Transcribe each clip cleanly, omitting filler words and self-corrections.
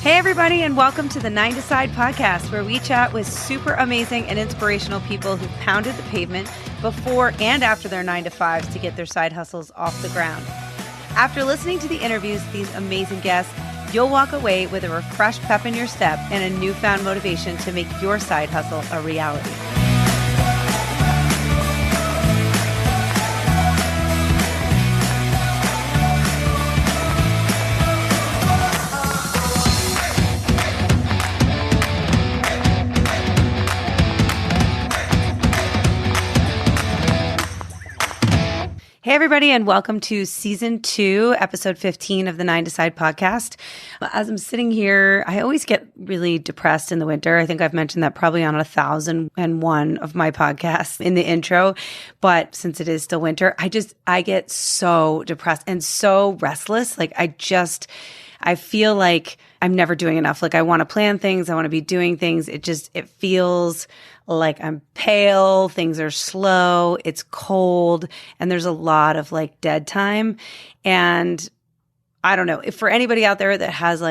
Hey, everybody, and welcome to the 9 to Side podcast, where we chat with super amazing and inspirational people who pounded the pavement before and after their 9 to 5s to get their side hustles off the ground. After listening to the interviews with these amazing guests, you'll walk away with a refreshed pep in your step and a newfound motivation to make your side hustle a reality. Hey, everybody, and welcome to Season 2, Episode 15 of the 9 to Side podcast. As I'm sitting here, I always get really depressed in the winter. I think I've mentioned that probably on 1,001 of my podcasts in the intro. But since it is still winter, I get so depressed and so restless. I feel like I'm never doing enough. Like, I want to plan things. I want to be doing things. It feels like I'm pale. Things are slow. It's cold. And there's a lot of like dead time. And I don't know if for anybody out there that has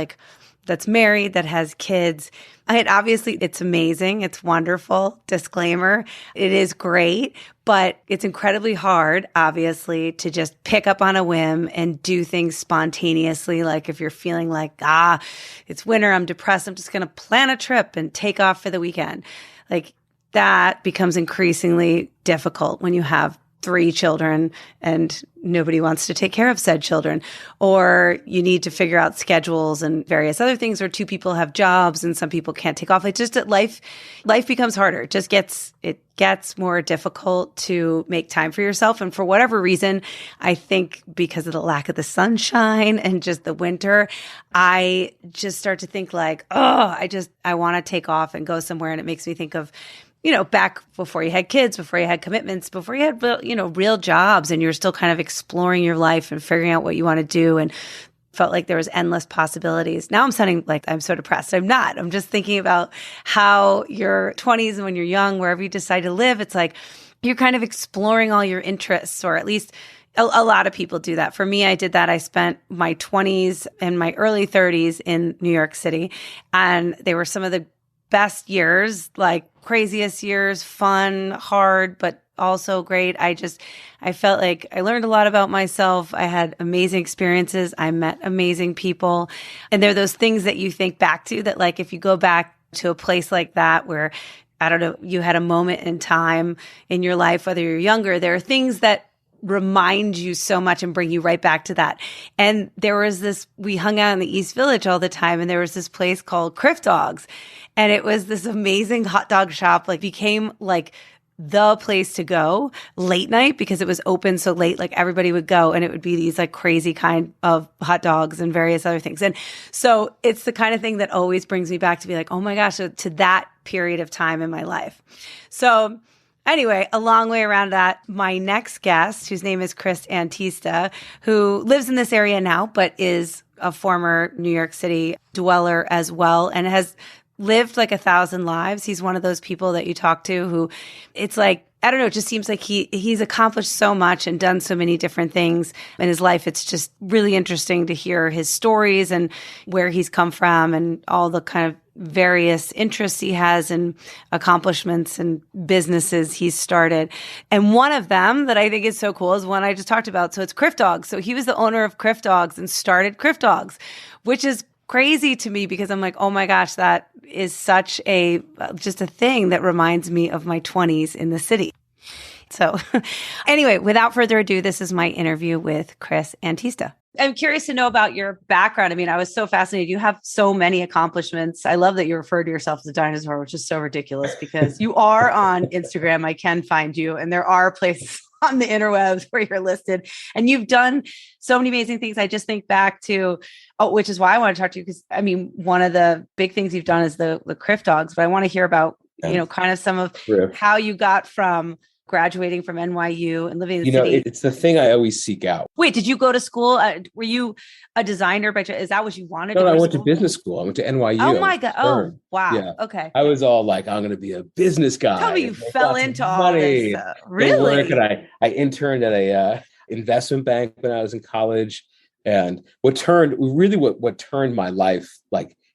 that's married, that has kids, it's amazing. It's wonderful. Disclaimer. It is great, but it's incredibly hard, obviously, to just pick up on a whim and do things spontaneously. Like if you're feeling like, it's winter, I'm depressed, I'm just going to plan a trip and take off for the weekend. Like that becomes increasingly difficult when you have 3 children and nobody wants to take care of said children, or you need to figure out schedules and various other things, or 2 people have jobs and some people can't take off. It's just that life becomes harder. It gets more difficult to make time for yourself. And for whatever reason, I think because of the lack of the sunshine and just the winter, I just start to think like, I want to take off and go somewhere. And it makes me think of, back before you had kids, before you had commitments, before you had, real jobs, and you're still kind of exploring your life and figuring out what you want to do, and felt like there was endless possibilities. Now I'm sounding like I'm so depressed. I'm not. I'm just thinking about how your 20s and when you're young, wherever you decide to live, it's like you're kind of exploring all your interests, or at least a lot of people do that. For me, I did that. I spent my 20s and my early 30s in New York City, and they were some of the best years, like craziest years, fun, hard, but also great. I felt like I learned a lot about myself. I had amazing experiences. I met amazing people. And there are those things that you think back to that, like, if you go back to a place like that where, I don't know, you had a moment in time in your life, whether you're younger, there are things that remind you so much and bring you right back to that. And there was we hung out in the East Village all the time, and there was this place called Crif Dogs. And it was this amazing hot dog shop, became the place to go late night because it was open so late, everybody would go, and it would be these crazy kind of hot dogs and various other things. And so it's the kind of thing that always brings me back to be like, oh my gosh, to that period of time in my life. So anyway, a long way around that, my next guest, whose name is Chris Antista, who lives in this area now, but is a former New York City dweller as well, and has lived 1,000 lives. He's one of those people that you talk to who it's I don't know, it just seems like he's accomplished so much and done so many different things in his life. It's just really interesting to hear his stories and where he's come from and all the kind of various interests he has and accomplishments and businesses he's started. And one of them that I think is so cool is one I just talked about. So it's Crif Dogs. So he was the owner of Crif Dogs and started Crif Dogs, which is crazy to me because I'm like, oh my gosh, that is such just a thing that reminds me of my 20s in the city. So anyway, without further ado, this is my interview with Chris Antista. I'm curious to know about your background. I mean, I was so fascinated. You have so many accomplishments. I love that you refer to yourself as a dinosaur, which is so ridiculous because you are on Instagram. I can find you, and there are places on the interwebs where you're listed, and you've done so many amazing things. I just think back to, which is why I want to talk to you, because I mean, one of the big things you've done is the Crif Dogs, but I want to hear about, kind of some of how you got from graduating from NYU and living in the city. It's the thing I always seek out. Wait, did you go to school? Were you a designer? Is that what you wanted to No, go I to went school? to business school. I went to NYU. Oh my God. Oh, wow. Yeah. Okay. I was all like, I'm going to be a business guy. Tell me you fell into all this. Really? I interned at a investment bank when I was in college. And what turned my life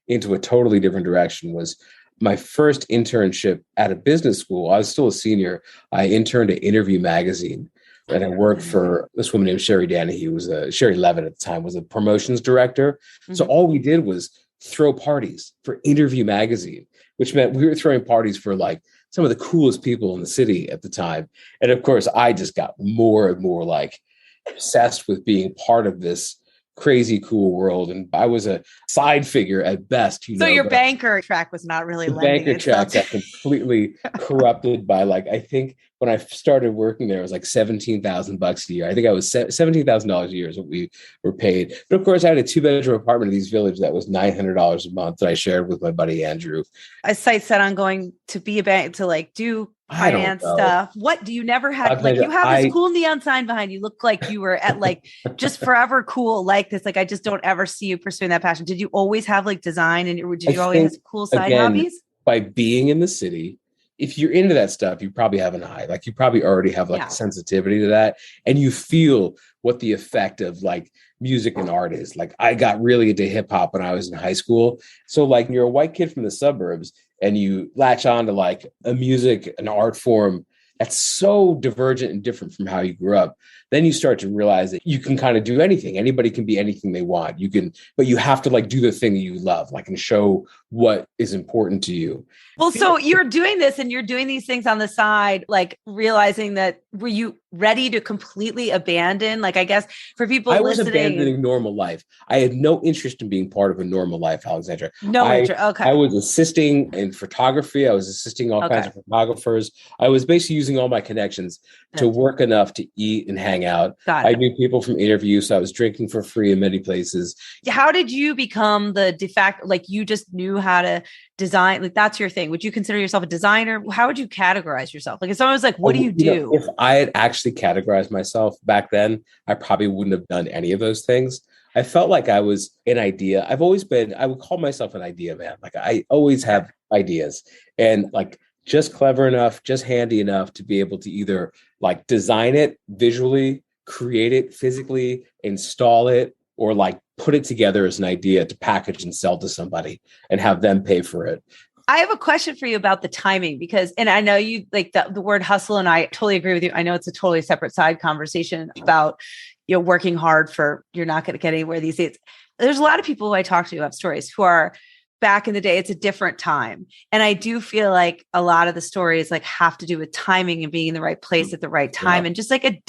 into a totally different direction was my first internship at a business school. I was still a senior. I interned at Interview Magazine, and I worked for this woman named Sherry Danahue, Sherry Levitt at the time, was a promotions director. So all we did was throw parties for Interview Magazine, which meant we were throwing parties for like some of the coolest people in the city at the time. And of course, I just got more and more like obsessed with being part of this crazy cool world. And I was a side figure at best. So your banker track was not really lending banker track got completely corrupted by like, I think when I started working there, it was like $17,000 a year. I think I was $17,000 a year is what we were paid. But of course, I had a 2-bedroom apartment in East Village that was $900 a month that I shared with my buddy Andrew. A site set on going to be a bank to like do finance stuff. What do you never have? Like you have this cool neon sign behind you. Look like you were at like just forever cool like this. Like I just don't ever see you pursuing that passion. Did you always have like design and did you always have cool side hobbies? By being in the city, if you're into that stuff, you probably have an eye. Like you probably already have like a sensitivity to that. And you feel what the effect of like music and art is. Like I got really into hip hop when I was in high school. So like you're a white kid from the suburbs and you latch on to like a music, an art form that's so divergent and different from how you grew up. Then you start to realize that you can kind of do anything. Anybody can be anything they want. You can, but you have to like do the thing that you love, like and show what is important to you. Well, so you're doing this and you're doing these things on the side, like realizing that were you ready to completely abandon? Like, I guess for people listening. I was abandoning normal life. I had no interest in being part of a normal life, Alexandra. No interest. Okay. I was assisting in photography. I was assisting all kinds of photographers. I was basically using all my connections to work enough to eat and hang out. I knew people from interviews. So I was drinking for free in many places. How did you become the de facto, like you just knew how to design? Like that's your thing. Would you consider yourself a designer? How would you categorize yourself? Like if someone was like, what do you do? If I had actually categorized myself back then, I probably wouldn't have done any of those things. I felt like I was an idea. I would call myself an idea man. Like I always have ideas and like just clever enough, just handy enough to be able to either like design it visually, create it physically, install it, or like put it together as an idea to package and sell to somebody and have them pay for it. I have a question for you about the timing because, and I know you like the word hustle and I totally agree with you. I know it's a totally separate side conversation about, you know, working hard for, you're not going to get anywhere these days. There's a lot of people who I talk to who have stories who are back in the day. It's a different time. And I do feel like a lot of the stories like have to do with timing and being in the right place at the right time. And just like it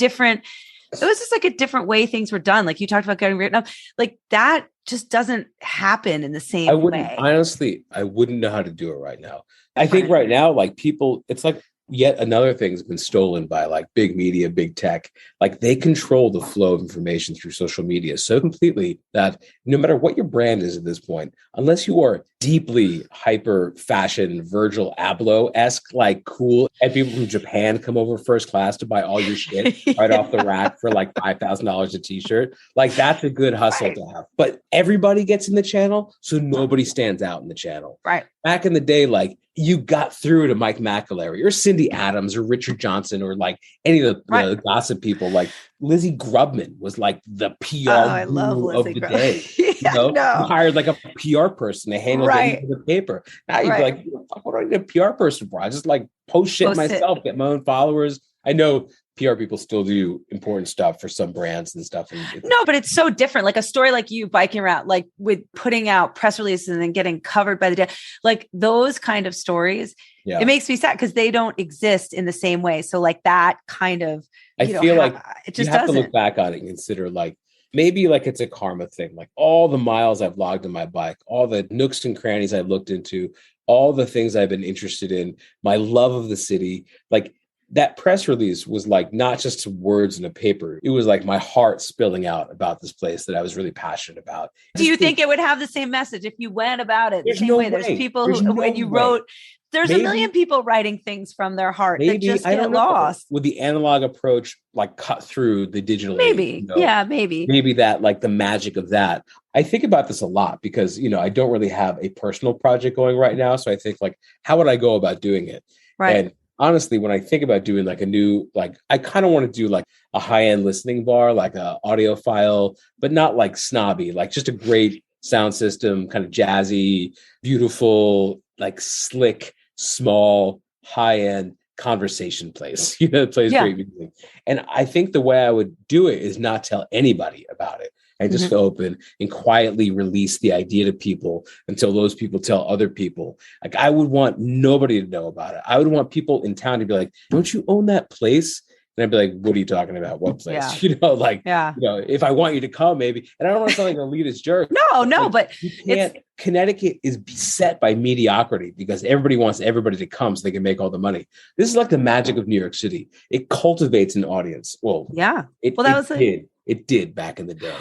was just like a different way things were done. Like you talked about getting written up, like that just doesn't happen in the same way. Honestly, I wouldn't know how to do it right now. I think right now, like people, it's like yet another thing's been stolen by like big media, big tech. Like they control the flow of information through social media so completely that no matter what your brand is at this point, unless you are deeply hyper fashion, Virgil Abloh-esque, like cool, and people from Japan come over first class to buy all your shit right off the rack for like $5,000 a t-shirt. Like that's a good hustle to have. But everybody gets in the channel, so nobody stands out in the channel. Right. Back in the day, like you got through to Mike McAlery or Cindy Adams or Richard Johnson or like any of the gossip people. Like Lizzie Grubman was like the PR guru of the day. You hired like a PR person to handle the paper. Now you'd be like, what do I need a PR person for? I just like post shit myself, get my own followers. I know PR people still do important stuff for some brands and stuff. No, but it's so different. Like a story like you biking around, like with putting out press releases and then getting covered by the day, like those kind of stories. Yeah. It makes me sad because they don't exist in the same way. So like that kind of, I feel like it just have to look back on it and consider like, maybe like it's a karma thing, like all the miles I've logged on my bike, all the nooks and crannies I've looked into, all the things I've been interested in, my love of the city, like that press release was like not just words in a paper. It was like my heart spilling out about this place that I was really passionate about. Do you think it would have the same message if you went about it the same way? There's people who, when you wrote, there's a million people writing things from their heart that just get lost. Would the analog approach like cut through the digital? Maybe. Maybe that like the magic of that. I think about this a lot because, you know, I don't really have a personal project going right now. So I think like, how would I go about doing it? Right. And honestly, when I think about doing like a new, like, I kind of want to do like a high-end listening bar, like a audiophile, but not like snobby, like just a great sound system, kind of jazzy, beautiful, like slick, small, high-end conversation place, it plays great music. And I think the way I would do it is not tell anybody about it. I just open and quietly release the idea to people until those people tell other people. Like, I would want nobody to know about it. I would want people in town to be like, don't you own that place? And I'd be like, what are you talking about? What place? If I want you to come, maybe. And I don't want to sound like an elitist jerk. No, but you can't. Connecticut is beset by mediocrity because everybody wants everybody to come so they can make all the money. This is like the magic of New York City. It cultivates an audience. It did back in the day.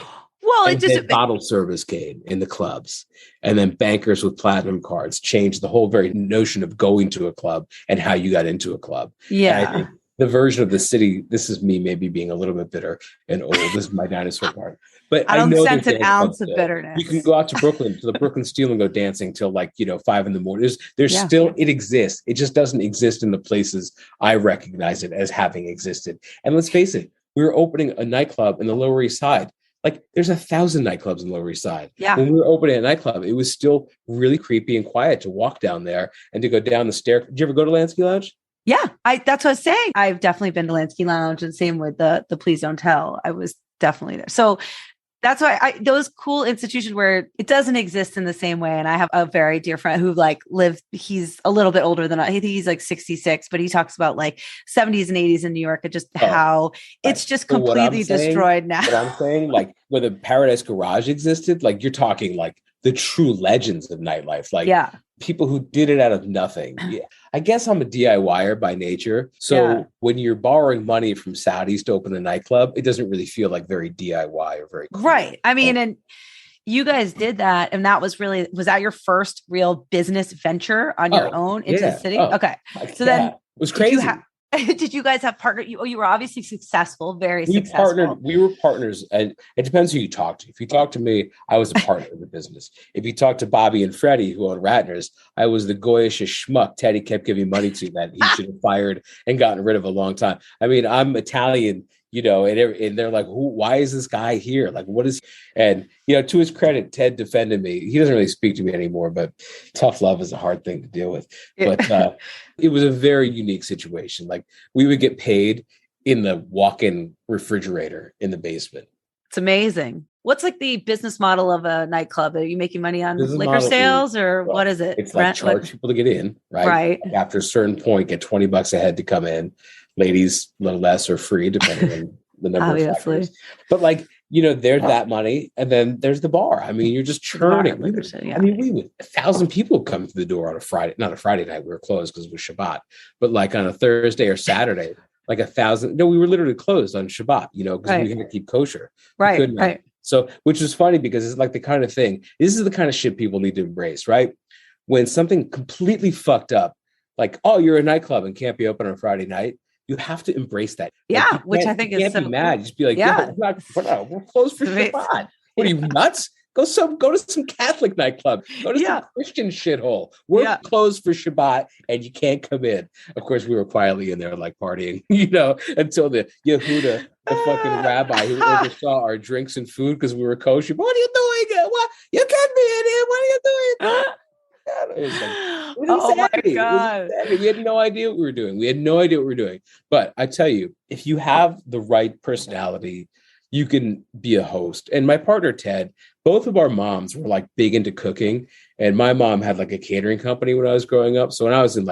Well, and then bottle service came in the clubs, and then bankers with platinum cards changed the whole very notion of going to a club and how you got into a club. Yeah. And I think the version of the city, this is me maybe being a little bit bitter and old. This is my dinosaur part. But I don't sense an ounce of bitterness. You can go out to Brooklyn, to the Brooklyn Steel, and go dancing till 5 a.m. There's still, it exists. It just doesn't exist in the places I recognize it as having existed. And let's face it, we were opening a nightclub in the Lower East Side. Like, there's 1,000 nightclubs in the Lower East Side. Yeah. When we were opening a nightclub, it was still really creepy and quiet to walk down there and to go down the stair. Did you ever go to Lansky Lounge? Yeah, that's what I was saying. I've definitely been to Lansky Lounge, and same with the Please Don't Tell. I was definitely there. So that's why those cool institutions where it doesn't exist in the same way. And I have a very dear friend who lived, he's a little bit older than I think he's 66, but he talks about 70s and 80s in New York and just how it's just completely destroyed now. What I'm saying, when the Paradise Garage existed, you're talking the true legends of nightlife. People who did it out of nothing. Yeah. I guess I'm a DIYer by nature. So when you're borrowing money from Saudis to open a nightclub, it doesn't really feel very DIY or very cool. Right. I mean, and you guys did that. And that was that your first real business venture on your own into the city? Okay. Then it was crazy. Did you guys have partner? You were obviously successful, very successful. We were partners, and it depends who you talk to. If you talk to me, I was a partner in the business. If you talk to Bobby and Freddie, who owned Ratners, I was the goyish schmuck Teddy kept giving money to that he should have fired and gotten rid of a long time. I mean, I'm Italian, and they're like, why is this guy here? What is, and, to his credit, Ted defended me. He doesn't really speak to me anymore, but tough love is a hard thing to deal with. But it was a very unique situation. We would get paid in the walk-in refrigerator in the basement. It's amazing. What's the business model of a nightclub? Are you making money on liquor sales what is it? It's charge people to get in, right? Right. After a certain point, get $20 a head to come in. Ladies, a little less or free, depending on the number of factors. But there's that money, and then there's the bar. I mean, you're just churning. We would 1,000 people come through the door on a Friday, not a Friday night. We were closed because it was Shabbat, but on a Thursday or Saturday, 1,000. No, we were literally closed on Shabbat, because we had to keep kosher. Right. So, which is funny because it's the kind of thing. This is the kind of shit people need to embrace, right? When something completely fucked up, you're a nightclub and can't be open on Friday night. You have to embrace that. Yeah, which I think is so. Can't be mad. Just be like, we're closed for Shabbat. What are you, nuts? Go to some Catholic nightclub. Go to some Christian shithole. We're closed for Shabbat, and you can't come in. Of course, we were quietly in there partying, until the Yehuda, the fucking rabbi who oversaw our drinks and food because we were kosher. What are you doing? What? You can't be in here. What are you doing? It was oh my God. We had no idea what we were doing. But I tell you, if you have the right personality, you can be a host. And my partner, Ted, both of our moms were big into cooking. And my mom had a catering company when I was growing up. So when I was in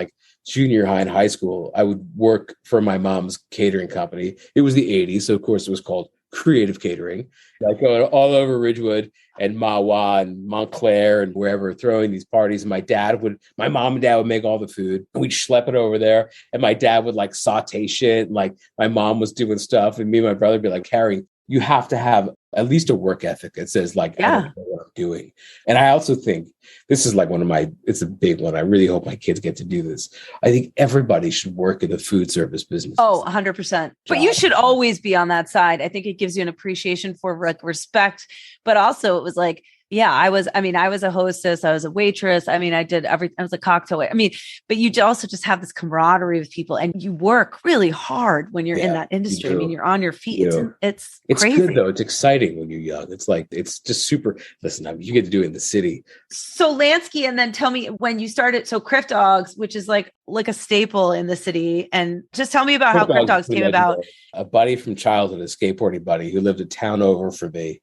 junior high and high school, I would work for my mom's catering company. It was the 80s. So of course it was called Creative Catering. Going all over Ridgewood and Mawa and Montclair and wherever, throwing these parties. And my mom and dad would make all the food. We'd schlep it over there. And my dad would saute shit. And my mom was doing stuff. And me and my brother would be Harry, you have to have at least a work ethic that says I don't know what I'm doing. And I also think this is it's a big one. I really hope my kids get to do this. I think everybody should work in the food service business. Oh, 100%. But you should always be on that side. I think it gives you an appreciation for respect, but also it was Yeah, I was a hostess. I was a waitress. I mean, I was a cocktail waiter. I mean, but you also just have this camaraderie with people and you work really hard when you're in Yeah, that you industry. I mean, do. you're on your feet. You do. It's It's good crazy. though. It's exciting when you're young. It's like, it's just super. Listen, I mean, you get to do it in the city. So Lansky, and then tell me when you started. So Crif Dogs, which is like a staple in the city, and just tell me about how Crif Crif Dogs is Dogs pretty came about. legendary. A buddy from childhood, a skateboarding buddy who lived a town over for me,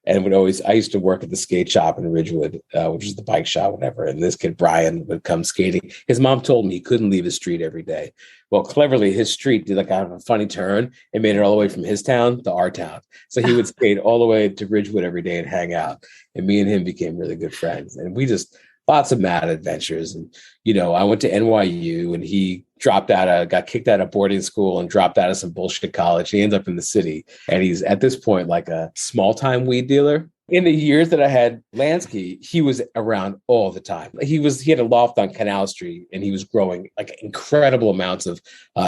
and I used to work at the skate shop in Ridgewood, which is the bike shop, whatever. And this kid, Brian, would come skating. His mom told me he couldn't leave his street every day. Well, cleverly, his street did like kind of a funny turn and made it all the way from his town to our town. So he would skate all the way to Ridgewood every day and hang out. And me and him became really good friends. And we just, lots of mad adventures. And, I went to NYU and he got kicked out of boarding school and dropped out of some bullshit college. He ended up in the city. And he's at this point like a small time weed dealer. In the years that I had Lansky, he was around all the time. He had a loft on Canal Street and he was growing like incredible amounts of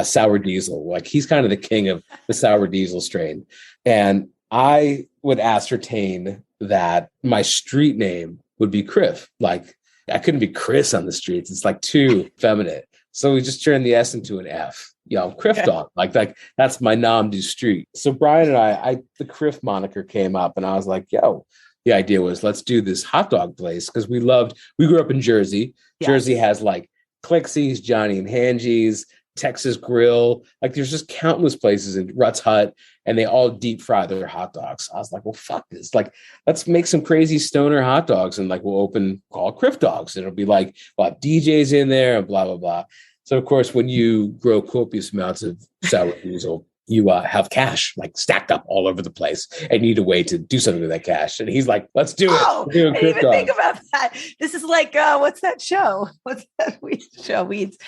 sour diesel. Like he's kind of the king of the sour diesel strain. And I would ascertain that my street name would be Crif. Like I couldn't be Chris on the streets. It's like too feminine. So we just turned the S into an F. Crif Dog. Like that's my nom du street. So Brian and I the Crif moniker came up and I was like, the idea was let's do this hot dog place because we grew up in Jersey. Yeah. Jersey has like Clixies, Johnny and Hangies, Texas Grill. Like there's just countless places in Rutt's Hut and they all deep fry their hot dogs. I was like, well, fuck this. Like, let's make some crazy stoner hot dogs and like we'll call it Crif Dogs. And it'll be like, we'll have DJs in there and blah, blah, blah. So, of course, when you grow copious amounts of sour diesel, you have cash like stacked up all over the place and need a way to do something with that cash. And he's like, let's do it. I didn't even think about that. This is like, what's that show? What's that show? Weeds.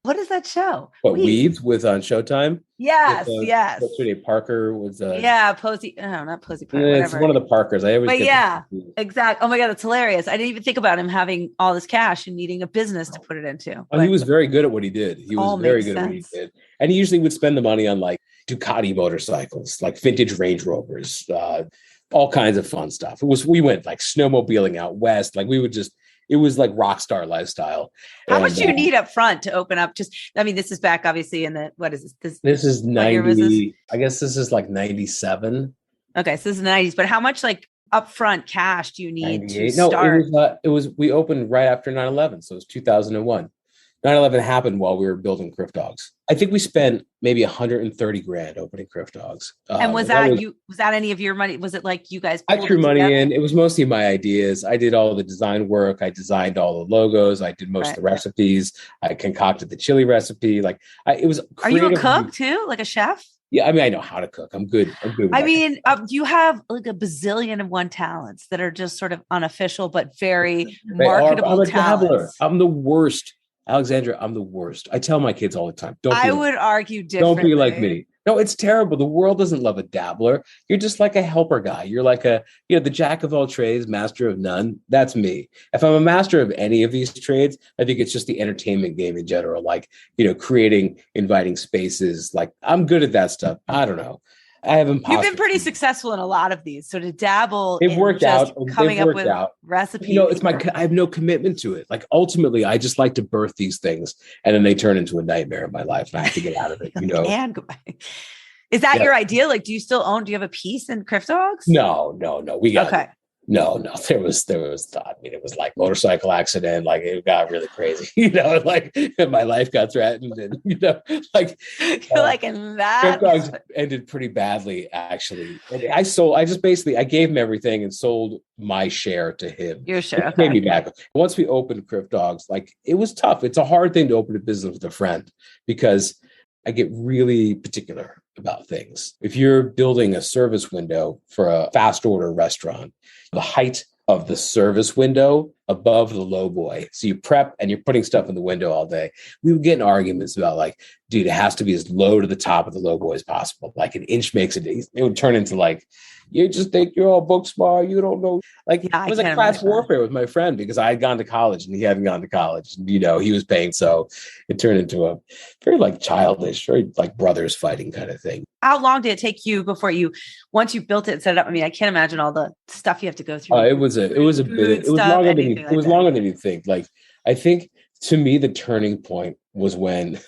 What is that show? Weeds with on Showtime? Yes, yes. What's her name? Parker was Posey. No, not Posey Parker. It's one of the Parkers. Exactly. Oh my God, that's hilarious. I didn't even think about him having all this cash and needing a business to put it into. He was very good at what he did. He was very good at what he did. And he usually would spend the money on like Ducati motorcycles, like vintage Range Rovers, all kinds of fun stuff. We went like snowmobiling out west. Like it was like rock star lifestyle. How much do you need up front to open up? This is back obviously in the, what is this? This is 90, I guess this is like 97. Okay. So this is the 90s, but how much like upfront cash do you need to start? We opened right after 9/11. So it was 2001. 9/11 happened while we were building Crif Dogs. I think we spent maybe $130,000 opening Crif Dogs. And was that any of your money? Was it like you guys? I threw money in. It was mostly my ideas. I did all the design work. I designed all the logos. I did most of the recipes. I concocted the chili recipe. It was. Are you a cook too? Like a chef? Yeah, I mean, I know how to cook. I'm good. You have like a bazillion and one talents that are just sort of unofficial, but very marketable talents. I'm the worst. Alexandra, I'm the worst. I tell my kids all the time, I would argue differently. Don't be like me. No, it's terrible. The world doesn't love a dabbler. You're just like a helper guy. You're like the jack of all trades, master of none. That's me. If I'm a master of any of these trades, I think it's just the entertainment game in general. Like, creating, inviting spaces. Like I'm good at that stuff. I don't know. You've been pretty successful in a lot of these. So to dabble in coming up with recipes. I have no commitment to it. Like ultimately, I just like to birth these things and then they turn into a nightmare in my life and I have to get out of it, Is that your idea? Like, do you have a piece in Crif Dogs? No. We got it. No, there was, it was like motorcycle accident. Like it got really crazy, like my life got threatened and, in that. Crif Dogs ended pretty badly actually. And I gave him everything and sold my share to him. Your share. He paid me back. Once we opened Crif Dogs, it was tough. It's a hard thing to open a business with a friend because I get really particular about things. If you're building a service window for a fast order restaurant, the height of the service window above the low boy. So you prep and you're putting stuff in the window all day. We would get in arguments about like, dude, it has to be as low to the top of the low boy as possible. Like an inch makes it. It would turn into like, you just think you're all book smart. You don't know. Like it was like class warfare with my friend because I had gone to college and he hadn't gone to college. And, you know, he was paying. So it turned into a very like childish, very like brothers fighting kind of thing. How long did it take you before once you built it and set it up? I mean, I can't imagine all the stuff you have to go through. It was longer than you think. Like, I think to me, the turning point was when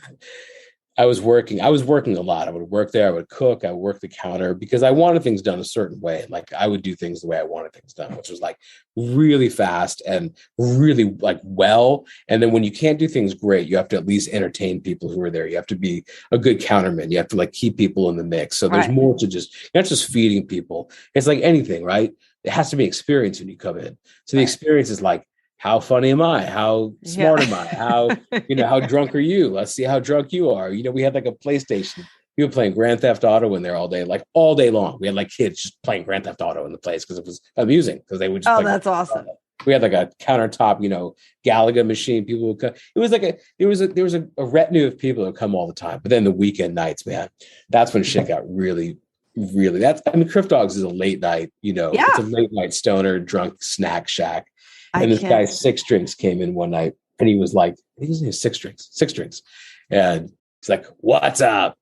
I was working a lot. I would work there. I would cook. I would work the counter because I wanted things done a certain way. Like I would do things the way I wanted things done, which was like really fast and really like well. And then when you can't do things great, you have to at least entertain people who are there. You have to be a good counterman. You have to like keep people in the mix. So there's more to you're not just feeding people. It's like anything, right? It has to be experience when you come in. So the experience is like, how funny am I? How smart am I? How, how drunk are you? Let's see how drunk you are. We had like a PlayStation. We were playing Grand Theft Auto in there all day, like all day long. We had like kids just playing Grand Theft Auto in the place because it was amusing because they would just that's awesome. We had like a countertop, Galaga machine. People would come. It was like there was a retinue of people that would come all the time. But then the weekend nights, man, that's when shit got really Crif Dogs is a late night, it's a late night stoner drunk snack shack. And this guy, 6 Drinks, came in one night and he was like, I think his name is 6 Drinks. And he's like, what's up?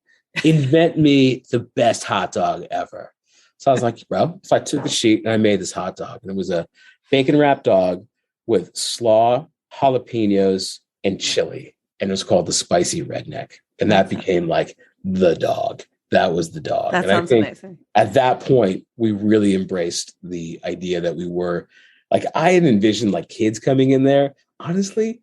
Invent me the best hot dog ever. So I was like, bro, so I took the sheet and I made this hot dog. And it was a bacon wrapped dog with slaw, jalapenos, and chili. And it was called the Spicy Redneck. And that became like the dog. That was the dog. That sounds amazing. At that point, we really embraced the idea that we were like, I had envisioned like kids coming in there. Honestly,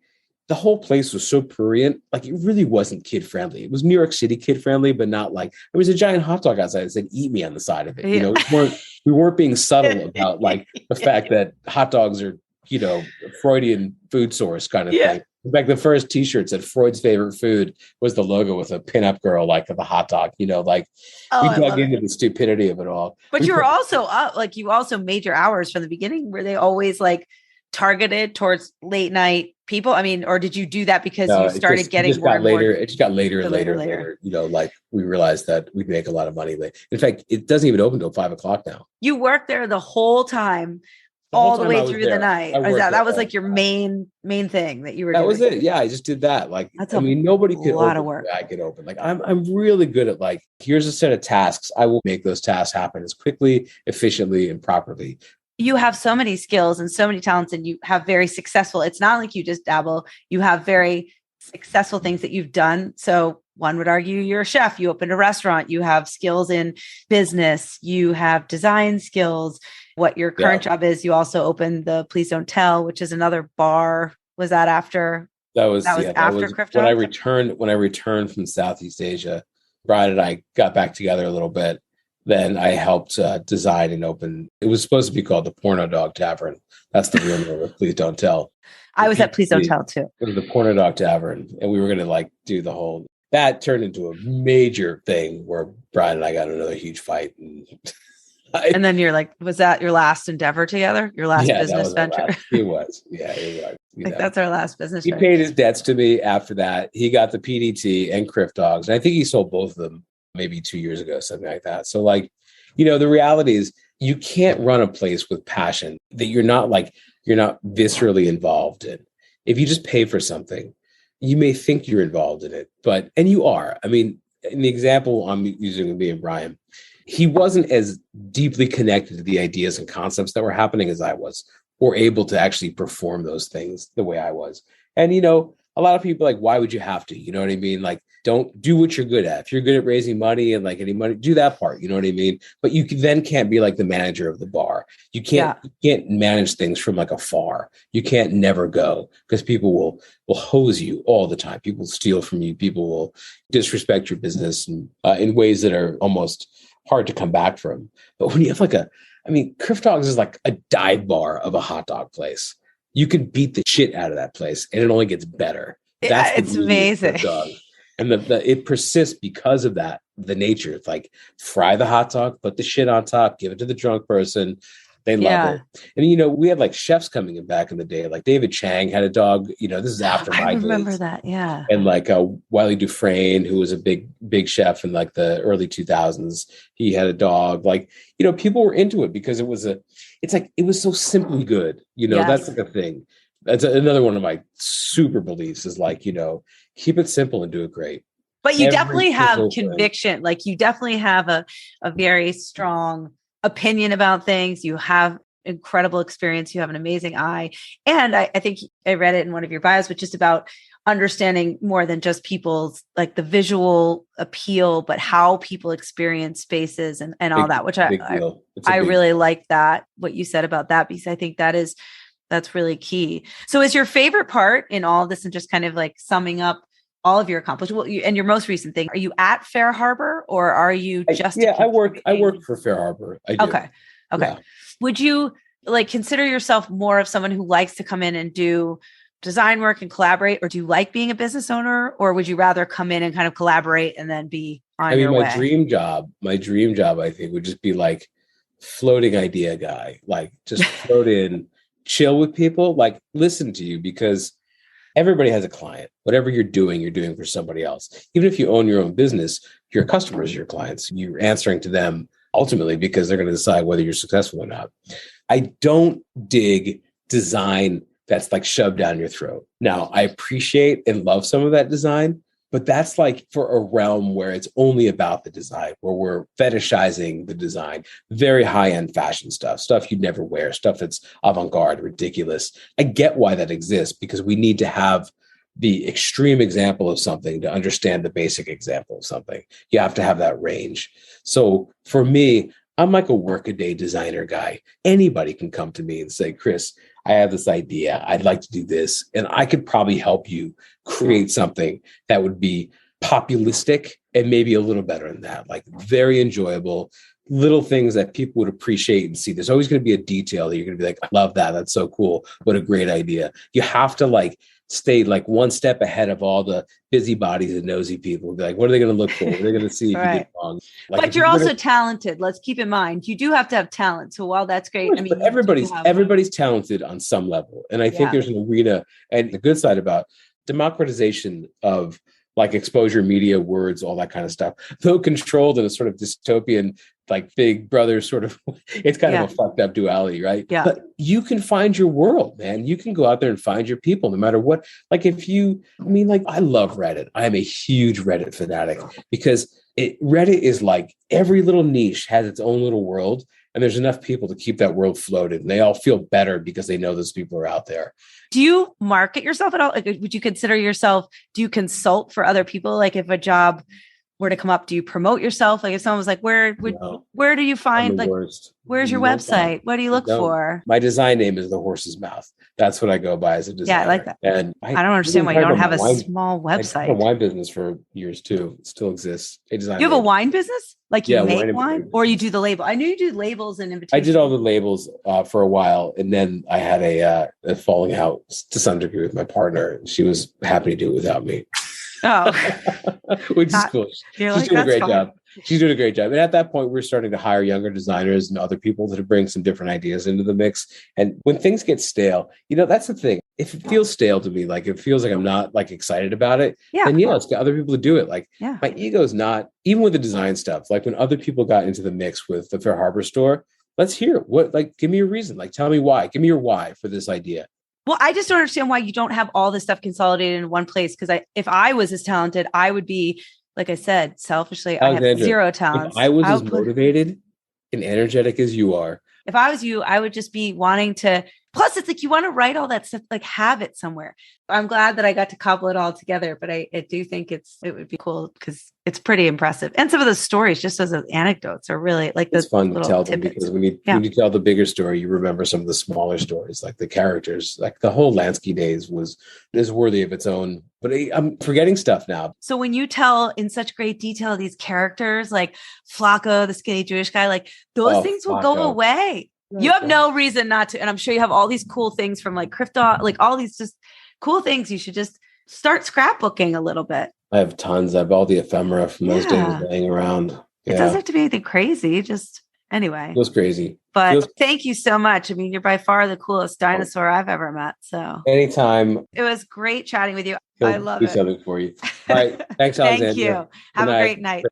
the whole place was so prurient. Like it really wasn't kid friendly. It was New York City kid friendly, but not like there was a giant hot dog outside that said "Eat me" on the side of it. We weren't being subtle about like the fact that hot dogs are, Freudian food source kind of thing. In fact, the first T-shirt said Freud's favorite food was the logo with a pinup girl, like the hot dog, we dug into the stupidity of it all. But you were also up, like you also made your hours from the beginning. Were they always like targeted towards late night people? I mean, or did you do that because you started getting more and more? It just got later and later. Like we realized that we'd make a lot of money late. In fact, it doesn't even open until 5:00 now. You worked there the whole time. All the way through the night. That was like your main thing that you were doing? That was it. Yeah, I just did that. Like, nobody could lot of work. I could open. Like, I'm really good at like, here's a set of tasks. I will make those tasks happen as quickly, efficiently, and properly. You have so many skills and so many talents, and you have very successful. It's not like you just dabble. You have very successful things that you've done. So one would argue you're a chef. You opened a restaurant. You have skills in business. You have design skills. What your current job is, you also opened the Please Don't Tell, which is another bar. Was that after? That was after Crif Dogs? When I returned from Southeast Asia, Brian and I got back together a little bit. Then I helped design and open. It was supposed to be called the Porno Dog Tavern. That's the real name of Please Don't Tell. I was at Please Don't Tell too. It was the Porno Dog Tavern, and we were going to like do the whole. That turned into a major thing where Brian and I got another huge fight. And then you're like, was that your last endeavor together? Your last business venture? It was. Yeah, it was. That's our last business venture. He paid his debts to me after that. He got the PDT and Crif Dogs. And I think he sold both of them maybe 2 years ago, something like that. So like, the reality is you can't run a place with passion that you're not viscerally involved in. If you just pay for something, you may think you're involved in it, and you are. I mean, in the example I'm using with me and Brian, he wasn't as deeply connected to the ideas and concepts that were happening as I was, or able to actually perform those things the way I was. And, a lot of people are like, why would you have to? You know what I mean? Like, don't do what you're good at. If you're good at raising money and like any money, do that part. You know what I mean? But you then can't be like the manager of the bar. You can't manage things from like afar. You can't never go because people will hose you all the time. People steal from you. People will disrespect your business in ways that are almost hard to come back from. But when you have Crif Dogs is like a dive bar of a hot dog place. You can beat the shit out of that place and it only gets better. It's amazing. And it persists because of that, the nature. It's like fry the hot dog, put the shit on top, give it to the drunk person, They love it. And, we had like chefs coming in back in the day, like David Chang had a dog, this is after my days. I remember that. Yeah. And like Wiley Dufresne, who was a big chef in like the early 2000s, he had a dog. Like, people were into it because it was so simply good. That's like a thing. That's another one of my super beliefs is like, keep it simple and do it great. But you definitely have conviction. Like you definitely have a very strong opinion about things. You have incredible experience. You have an amazing eye. And I think I read it in one of your bios, but just about understanding more than just people's like the visual appeal, but how people experience spaces and all that, which I really like that, what you said about that, because I think that's really key. So is your favorite part in all of this and just kind of like summing up all of your accomplishments and your most recent thing, are you at Fair Harbor or are you just? I work for Fair Harbor. I do. Okay. Yeah. Would you like consider yourself more of someone who likes to come in and do design work and collaborate, or do you like being a business owner, or would you rather come in and kind of collaborate and then be on your way? My dream job, I think, would just be like floating idea guy, like just float in, chill with people, like listen to you, because everybody has a client. Whatever you're doing for somebody else. Even if you own your own business, your customers are your clients. You're answering to them ultimately because they're going to decide whether you're successful or not. I don't dig design that's like shoved down your throat. Now, I appreciate and love some of that design, but that's like for a realm where it's only about the design, where we're fetishizing the design, very high-end fashion stuff you'd never wear, stuff that's avant-garde, ridiculous. I get why that exists, because we need to have the extreme example of something to understand the basic example of something. You have to have that range. So for me, I'm like a workaday designer guy. Anybody can come to me and say, Chris, I have this idea. I'd like to do this. And I could probably help you create something that would be populistic and maybe a little better than that, like very enjoyable, little things that people would appreciate and see. There's always going to be a detail that you're going to be like, I love that. That's so cool. What a great idea. You have to like stay like one step ahead of all the busybodies and nosy people. Be like, what are they going to look for? What are they going to see if you get wrong? Like, but you're also talented. Let's keep in mind, you do have to have talent. So while that's great, course, I mean, everybody's talented on some level. And I think there's an arena, and the good side about democratization of like exposure media, words, all that kind of stuff, though controlled in a sort of dystopian, like Big Brother sort of, it's kind of a fucked up duality, right? Yeah. But you can find your world, man. You can go out there and find your people no matter what. Like I love Reddit. I am a huge Reddit fanatic because Reddit is like every little niche has its own little world. And there's enough people to keep that world floated. And they all feel better because they know those people are out there. Do you market yourself at all? Like, would you consider yourself, do you consult for other people? Like if a job were to come up, do you promote yourself? Like if someone was like, where do you find, like, where's your website? What do you look for? My design name is The Horse's Mouth. That's what I go by as a designer. Yeah, I like that. And I don't understand why you don't have a small website. I had a wine business for years too. It still exists. You have a wine business? Like you make wine or you do the label? I knew you do labels and invitations. I did all the labels for a while. And then I had a falling out to some degree with my partner. She was happy to do it without me. Oh, which is cool. She's doing a great job. She's doing a great job. And at that point, we're starting to hire younger designers and other people to bring some different ideas into the mix. And when things get stale, that's the thing. If it feels stale to me, like it feels like I'm not like excited about it, then let's get other people to do it. Like my ego is not, even with the design stuff, like when other people got into the mix with the Fair Harbor store, let's hear what, like, give me a reason. Like, tell me why. Give me your why for this idea. Well, I just don't understand why you don't have all this stuff consolidated in one place. Because if I was as talented, I would be, like I said, selfishly, I have zero talent. If I was as motivated and energetic as you are. If I was you, I would just be wanting to. Plus, it's like you want to write all that stuff, like have it somewhere. I'm glad that I got to cobble it all together, but I do think it would be cool because it's pretty impressive. And some of the stories, just as anecdotes, are really like it's fun to tell them because when you tell the bigger story, you remember some of the smaller stories, like the characters, like the whole Lansky days is worthy of its own. But I'm forgetting stuff now. So when you tell in such great detail these characters, like Flacco, the skinny Jewish guy, like those things will go away. You have no reason not to. And I'm sure you have all these cool things from like Crif Dogs, like all these just cool things. You should just start scrapbooking a little bit. I have tons. I have all the ephemera from those days laying around. It doesn't have to be anything crazy. Just Anyway. Feels crazy. But thank you so much. I mean, you're by far the coolest dinosaur I've ever met. So anytime. It was great chatting with you. I love it. Something for you. All right. Thanks, Alexandra. Thank you. Have a great night.